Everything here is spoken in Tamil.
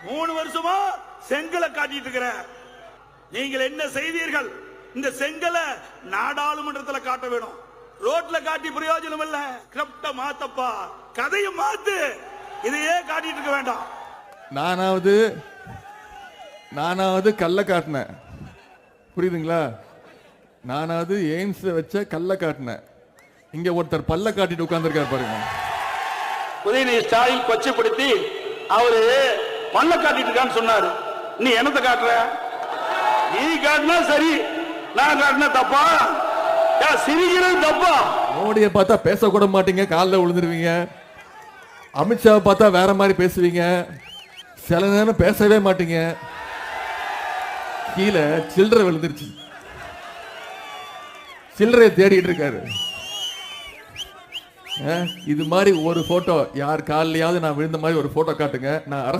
3 வருஷமா செங்கலை காட்டிட்டு இருக்கிற நீங்கள் என்ன செய்தீர்கள்? இந்த செங்கலை நாடாளுமன்றத்தில் காட்ட வேணும். ரோட்ல காட்டி பிரயோஜனம் இல்ல. கிரிப்ட மாத்தப்பா, கதையை மாத்து. இதையே காட்டிட்டு இருக்க வேண்டாம். நானாவது கல்ல காட்டினேன், புரியுதுங்களா? நானாவது எய்ம்ஸ் வச்ச கல்ல காட்டினேன். இங்க ஒருத்தர் பல்ல காட்டிட்டு உட்கார்ந்துருக்காரு பாருங்க. உதயநிதி ஸ்டாலின் கொச்சைப்படுத்தி அவரு பல்ல காட்டிட்டு இருக்கான்னு சொன்னாரு. நீ என்னத்தை காட்டுற? நீ காட்டினா சரி, நான் காட்டினா தப்பா? சிரிக்கிறது தப்பா? மோடியை பார்த்தா பேசக்கூட மாட்டீங்க, காலில் விழுந்துருவீங்க. அமித்ஷாவை பார்த்தா வேற மாதிரி பேசுவீங்க, சில நேரம் பேசவே மாட்டீங்க. கீழே சில்லறை விழுந்துருச்சு, சில்லறையை தேடிட்டு இருக்காரு. இது மாதிரி ஒரு போட்டோ யார் காலையாவது நான் விழுந்த மாதிரி ஒரு போட்டோ காட்டுங்க, நான் அரசு